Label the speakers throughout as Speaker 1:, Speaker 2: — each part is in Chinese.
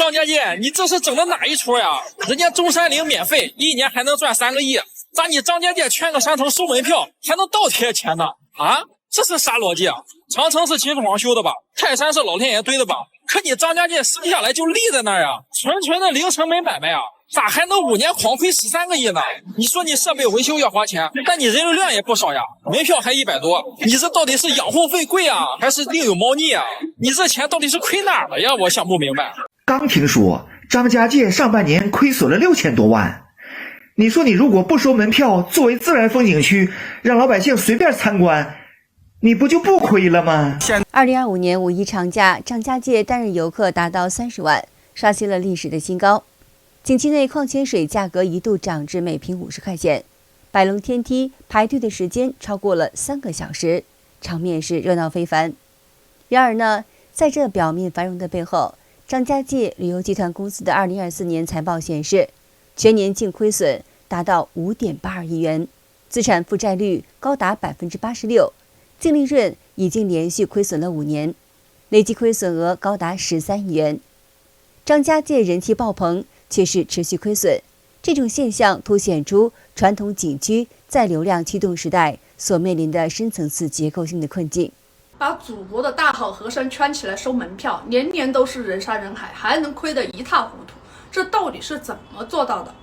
Speaker 1: 张家界，你这是整的哪一出呀？人家中山陵免费，1年还能赚3个亿，咋你张家界圈个山城收门票还能倒贴钱呢？啊，这是啥逻辑啊？长城是秦始皇修的吧？泰山是老天爷堆的吧？可你张家界生下来就立在那儿呀，纯的零成本买卖啊，咋还能5年狂亏13个亿呢？你说你设备维修要花钱，但你人流量也不少呀，门票还100多，你这到底是养护费贵啊，还是另有猫腻啊？你这钱到底是亏哪儿了呀？我想不明白。
Speaker 2: 刚听说张家界上半年亏损了6000多万，你说你如果不收门票，作为自然风景区，让老百姓随便参观，你不就不亏了吗
Speaker 3: ？2025年5一长假，张家界单日游客达到30万，刷新了历史的新高。景区内矿泉水价格一度涨至每瓶50块钱，摆龙天梯排队的时间超过了3个小时，场面是热闹非凡。然而呢，在这表面繁荣的背后，张家界旅游集团公司的2024年财报显示，全年净亏损达到5.82亿元，资产负债率高达86%，净利润已经连续亏损了5年，累计亏损额高达13亿元。张家界人气爆棚，却是持续亏损，这种现象凸显出传统景区在流量驱动时代所面临的深层次结构性的困境。
Speaker 4: 把祖国的大好河山圈起来收门票，年年都是人山人海，还能亏得一塌糊涂，这到底是怎么做到的？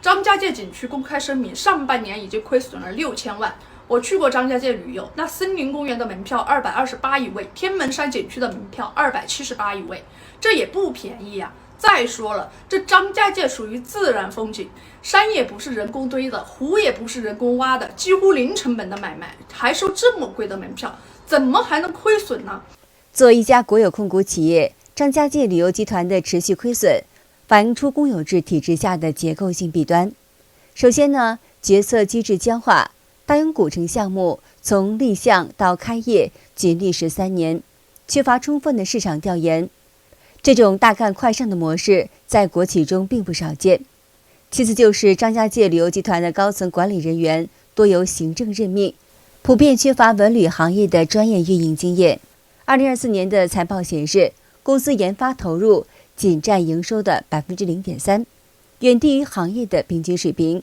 Speaker 4: 张家界景区公开声明，上半年已经亏损了6000万。我去过张家界旅游，那森林公园的门票228一位，天门山景区的门票278一位，这也不便宜呀。再说了，这张家界属于自然风景，山也不是人工堆的，湖也不是人工挖的，几乎零成本的买卖，还收这么贵的门票，怎么还能亏损呢？
Speaker 3: 作为一家国有控股企业，张家界旅游集团的持续亏损，反映出公有制体制下的结构性弊端。首先呢，决策机制僵化，大庸古城项目从立项到开业仅历时3年，缺乏充分的市场调研。这种大干快上的模式在国企中并不少见。其次就是张家界旅游集团的高层管理人员多由行政任命，普遍缺乏文旅行业的专业运营经验。2024年的财报显示，公司研发投入仅占营收的0.3%，远低于行业的平均水平。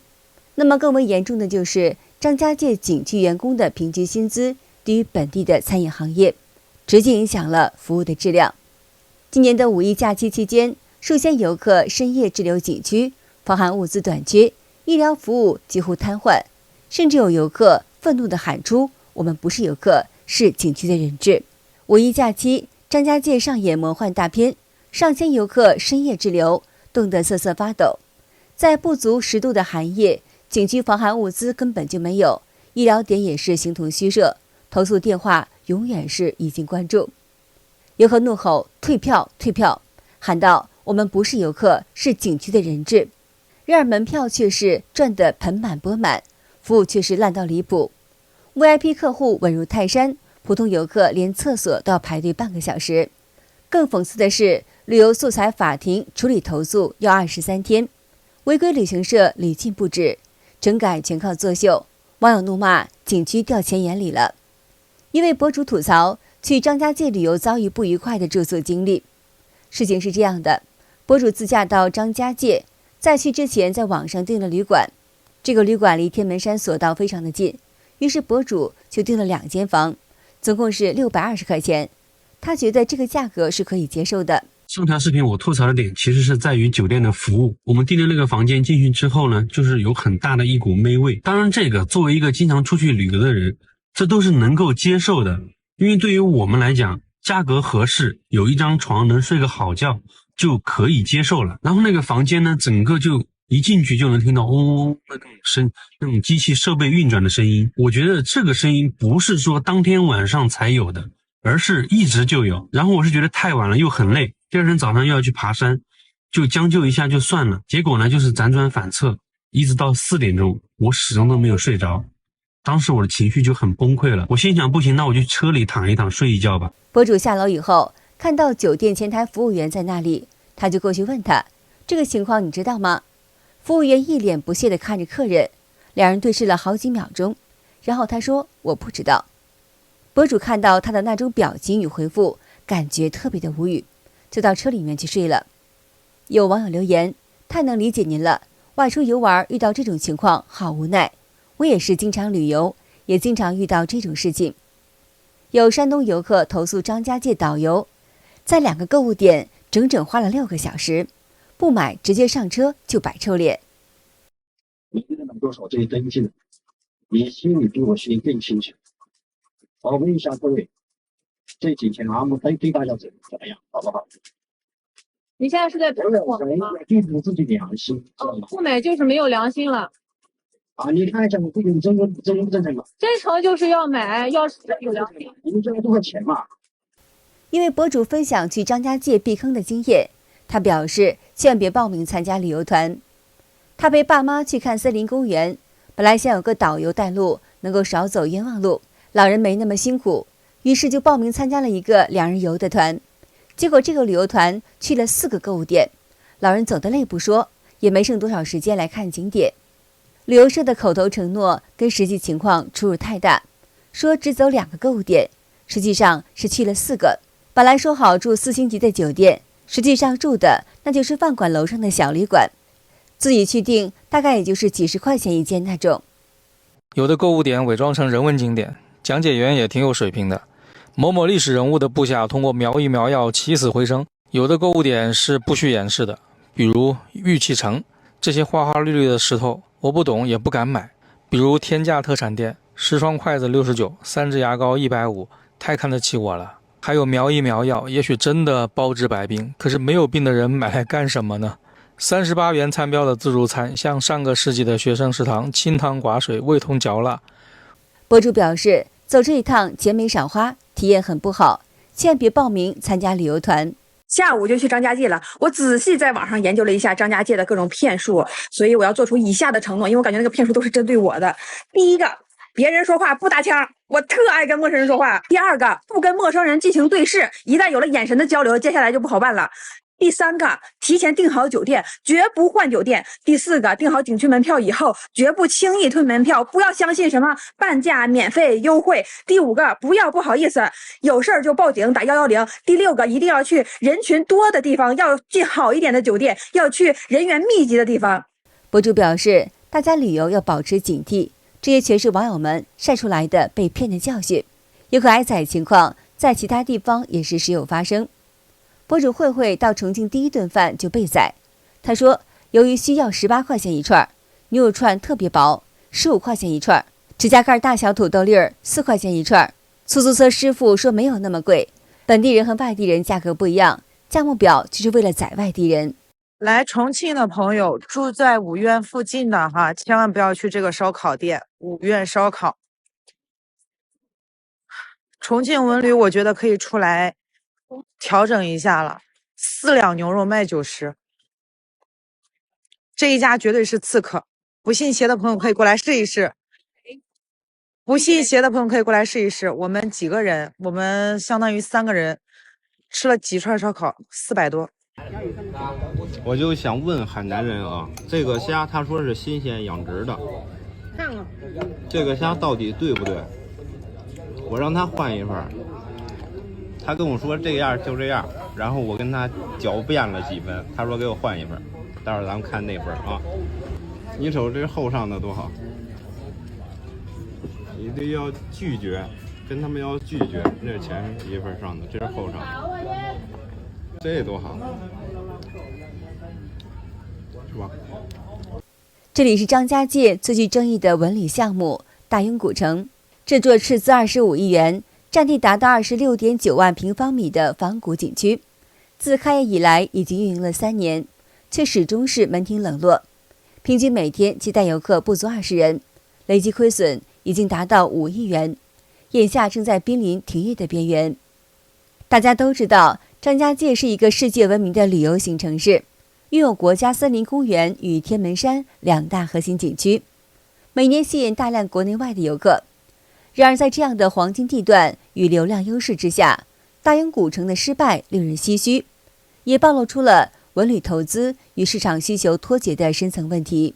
Speaker 3: 那么更为严重的就是张家界景区员工的平均薪资低于本地的餐饮行业，直接影响了服务的质量。今年的5一假期期间，数千游客深夜滞留景区，防寒物资短缺，医疗服务几乎瘫痪，甚至有游客愤怒地喊出“我们不是游客，是景区的人质”。5一假期，张家界上演魔幻大片，上千游客深夜滞留，冻得瑟瑟发抖。在不足10度的寒夜，景区防寒物资根本就没有，医疗点也是形同虚设，投诉电话永远是已经关注。游客怒吼退票退票，喊道我们不是游客，是景区的人质。然而门票却是赚得盆满钵满，服务却是烂到离谱。VIP 客户稳如泰山，普通游客连厕所都要排队半个小时。更讽刺的是，旅游素材法庭处理投诉要23天，违规旅行社屡禁不止，整改全靠作秀。网友怒骂景区掉钱眼里了。一位博主吐槽去张家界旅游遭遇不愉快的住宿经历。事情是这样的，博主自驾到张家界，在去之前在网上订了旅馆，这个旅馆离天门山索道非常的近，于是博主就订了2间房，总共是620块钱，他觉得这个价格是可以接受的。
Speaker 5: 上条视频我吐槽的点其实是在于酒店的服务。我们订的那个房间进去之后呢，就是有很大的一股霉味。当然这个作为一个经常出去旅游的人，这都是能够接受的，因为对于我们来讲，价格合适，有一张床能睡个好觉就可以接受了。然后那个房间呢，整个就一进去就能听到嗡嗡那种机器设备运转的声音。我觉得这个声音不是说当天晚上才有的，而是一直就有。然后我是觉得太晚了又很累，第二天早上又要去爬山，就将就一下就算了。结果呢，就是辗转反侧，一直到4点钟，我始终都没有睡着。当时我的情绪就很崩溃了，我心想不行，那我就车里躺一躺睡一觉吧。
Speaker 3: 博主下楼以后，看到酒店前台服务员在那里，他就过去问他，这个情况你知道吗？服务员一脸不屑地看着客人，两人对视了好几秒钟，然后他说我不知道。博主看到他的那种表情与回复，感觉特别的无语，就到车里面去睡了。有网友留言：“太能理解您了，外出游玩遇到这种情况好无奈。我也是经常旅游，也经常遇到这种事情。”有山东游客投诉张家界导游在2个购物点整整花了6个小时，不买直接上车就摆臭脸。
Speaker 6: 你能多少这些登记了？你心里比我心里更清楚。我问一下各位，这几天我们对大家怎么样，好不好？
Speaker 7: 你现在是在指使我们吗？
Speaker 6: 对付自己良心，知道吗？
Speaker 7: 不买就是没有良心了。
Speaker 6: 啊，你看一下我这个真不真诚嘛？
Speaker 7: 真诚就是要买，要是有良心。
Speaker 6: 你们知道多少钱嘛？
Speaker 3: 因为博主分享去张家界避坑的经验，他表示千万别报名参加旅游团。他陪爸妈去看森林公园，本来想有个导游带路，能够少走冤枉路，老人没那么辛苦，于是就报名参加了一个2人游的团。结果这个旅游团去了4个购物点，老人走得累不说，也没剩多少时间来看景点。旅游社的口头承诺跟实际情况出入太大，说只走2个购物点，实际上是去了4个。本来说好住4星级的酒店，实际上住的那就是饭馆楼上的小旅馆，自己去订大概也就是几10块钱一间那种。
Speaker 8: 有的购物点伪装成人文景点，讲解员也挺有水平的。某某历史人物的部下通过苗医苗药起死回生。有的购物点是不需掩饰的，比如玉器城，这些花花绿绿的石头我不懂也不敢买。比如天价特产店，10双筷子69，3支牙膏150，太看得起我了。还有苗医苗药，也许真的包治百病，可是没有病的人买来干什么呢？38元餐标的自助餐，像上个世纪的学生食堂，清汤寡水，味同嚼蜡。
Speaker 3: 博主表示，走这一趟钱没少花，体验很不好，千万别报名参加旅游团。
Speaker 9: 下午就去张家界了，我仔细在网上研究了一下张家界的各种骗术，所以我要做出以下的承诺，因为我感觉那个骗术都是针对我的。第一个，别人说话不搭腔，我特爱跟陌生人说话。第二个，不跟陌生人进行对视，一旦有了眼神的交流，接下来就不好办了。第三个，提前订好酒店，绝不换酒店。第四个，订好景区门票以后，绝不轻易退门票，不要相信什么半价、免费、优惠。第五个，不要不好意思，有事儿就报警打110。第六个，一定要去人群多的地方，要进好一点的酒店，要去人员密集的地方。
Speaker 3: 博主表示，大家旅游要保持警惕，这些全是网友们晒出来的被骗的教训。游客挨宰情况在其他地方也是时有发生。博主慧慧到重庆第一顿饭就被宰。他说，由于需要18块钱一串，牛肉串特别薄，15块钱一串，指甲盖大小土豆粒儿4块钱一串。出租车师傅说没有那么贵，本地人和外地人价格不一样，价目表就是为了宰外地人。
Speaker 10: 来重庆的朋友住在五院附近的哈，千万不要去这个烧烤店，五院烧烤。重庆文旅我觉得可以出来调整一下了，4两牛肉卖90，这一家绝对是刺客。不信邪的朋友可以过来试一试，不信邪的朋友可以过来试一试。我们几个人，我们相当于3个人吃了几串烧烤，400多。
Speaker 11: 我就想问海南人啊，这个虾他说是新鲜养殖的，
Speaker 7: 看了，
Speaker 11: 这个虾到底对不对？我让他换一份，他跟我说这样就这样，然后我跟他狡辩了几分，他说给我换一份，待会儿咱们看那份啊。你瞅这后上的多好，你这要拒绝，跟他们要拒绝，那是前一份上的，这是后上的，这多好，是吧？
Speaker 3: 这里是张家界最具争议的文旅项目大庸古城。这座斥资25亿元、占地达到26.9万平方米的仿古景区，自开业以来已经运营了3年，却始终是门庭冷落，平均每天接待游客不足20人，累计亏损已经达到5亿元，眼下正在濒临停业的边缘。大家都知道，张家界是一个世界闻名的旅游型城市，拥有国家森林公园与天门山2大核心景区，每年吸引大量国内外的游客。然而在这样的黄金地段与流量优势之下，大庸古城的失败令人唏嘘，也暴露出了文旅投资与市场需求脱节的深层问题。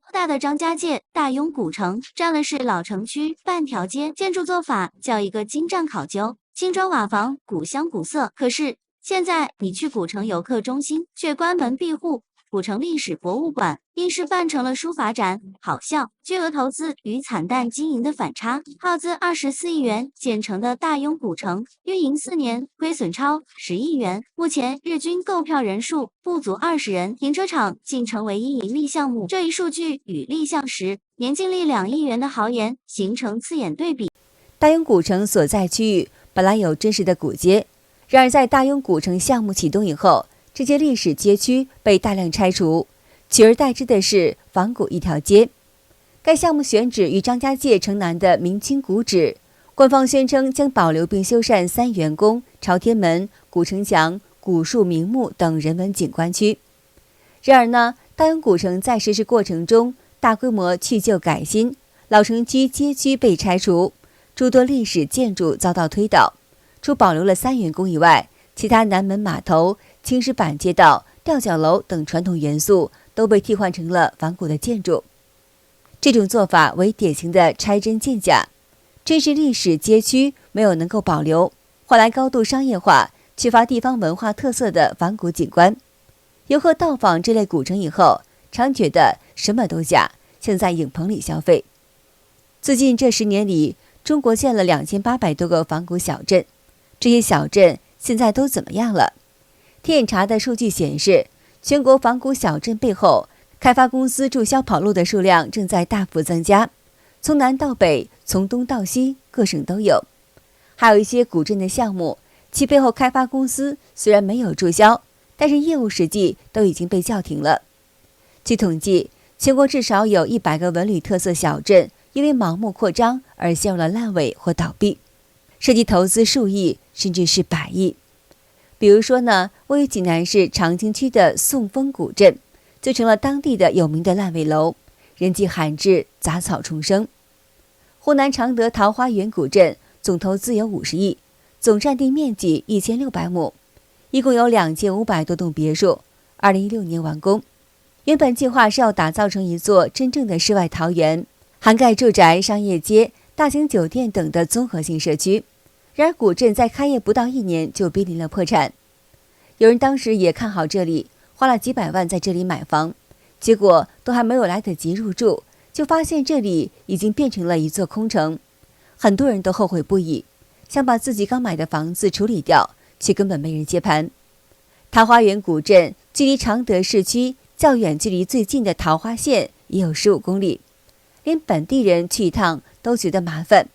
Speaker 12: 偌大的张家界大庸古城占了是老城区半条街，建筑做法叫一个精湛考究，青砖瓦房，古香古色。可是现在你去古城游客中心，却关门闭户。古城历史博物馆硬是办成了书法展，好笑！巨额投资与惨淡经营的反差，耗资24亿元建成的大庸古城，运营4年亏损超10亿元，目前日均购票人数不足20人，停车场竟成为一盈利项目。这一数据与立项时年净利2亿元的豪言形成刺眼对比。
Speaker 3: 大庸古城所在区域本来有真实的古街，然而在大庸古城项目启动以后，这些历史街区被大量拆除，取而代之的是仿古一条街。该项目选址于张家界城南的明清古址，官方宣称将保留并修缮3元宫、朝天门、古城墙、古树名木等人文景观区。然而呢，大庸古城在实施过程中大规模去旧改新，老城区街区被拆除，诸多历史建筑遭到推倒。除保留了3元宫以外，其他南门码头、青石板街道、吊脚楼等传统元素都被替换成了仿古的建筑。这种做法为典型的拆真建假，真实历史街区没有能够保留，换来高度商业化、缺乏地方文化特色的仿古景观。游客到访这类古城以后，常觉得什么都假，像在影棚里消费。最近这10年里，中国建了2800多个仿古小镇，这些小镇现在都怎么样了？天眼查的数据显示，全国仿古小镇背后，开发公司注销跑路的数量正在大幅增加，从南到北，从东到西，各省都有。还有一些古镇的项目，其背后开发公司虽然没有注销，但是业务实际都已经被叫停了。据统计，全国至少有100个文旅特色小镇因为盲目扩张而陷入了烂尾或倒闭，涉及投资数亿甚至是100亿。比如说呢，位于济南市长清区的宋峰古镇，就成了当地的有名的烂尾楼，人迹罕至，杂草丛生。湖南常德桃花源古镇总投资有50亿，总占地面积1600亩，一共有2500多栋别墅，2016年完工。原本计划是要打造成一座真正的世外桃源，涵盖住宅、商业街、大型酒店等的综合性社区。然而古镇在开业不到1年就濒临了破产。有人当时也看好这里，花了几百万在这里买房，结果都还没有来得及入住，就发现这里已经变成了一座空城。很多人都后悔不已，想把自己刚买的房子处理掉，却根本没人接盘。桃花源古镇距离常德市区较远，距离最近的桃花县也有15公里，连本地人去一趟都觉得麻烦，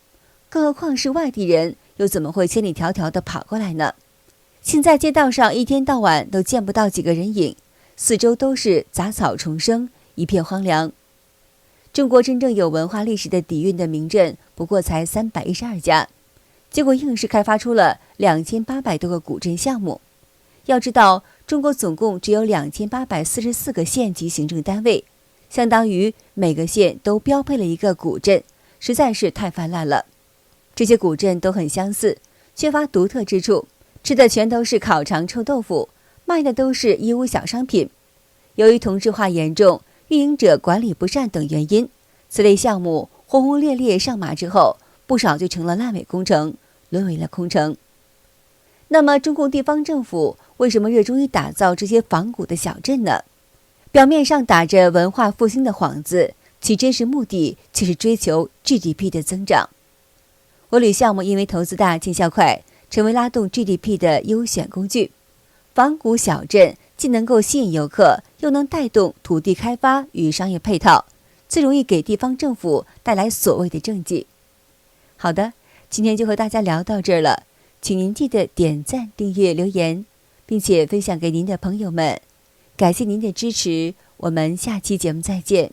Speaker 3: 更何况是外地人，又怎么会千里迢迢地跑过来呢？现在街道上一天到晚都见不到几个人影，四周都是杂草丛生，一片荒凉。中国真正有文化历史的底蕴的名镇不过才312家，结果硬是开发出了2800多个古镇项目。要知道，中国总共只有2844个县级行政单位，相当于每个县都标配了一个古镇，实在是太泛滥了。这些古镇都很相似，缺乏独特之处，吃的全都是烤肠臭豆腐，卖的都是义乌小商品。由于同质化严重、运营者管理不善等原因，此类项目轰轰烈烈上马之后，不少就成了烂尾工程，沦为了空城。那么中共地方政府为什么热衷于打造这些仿古的小镇呢？表面上打着文化复兴的幌子，其真实目的却是追求 GDP 的增长。文旅项目因为投资大、见效快，成为拉动 GDP 的优选工具。仿古小镇既能够吸引游客，又能带动土地开发与商业配套，最容易给地方政府带来所谓的政绩。好的，今天就和大家聊到这儿了，请您记得点赞、订阅、留言，并且分享给您的朋友们。感谢您的支持，我们下期节目再见。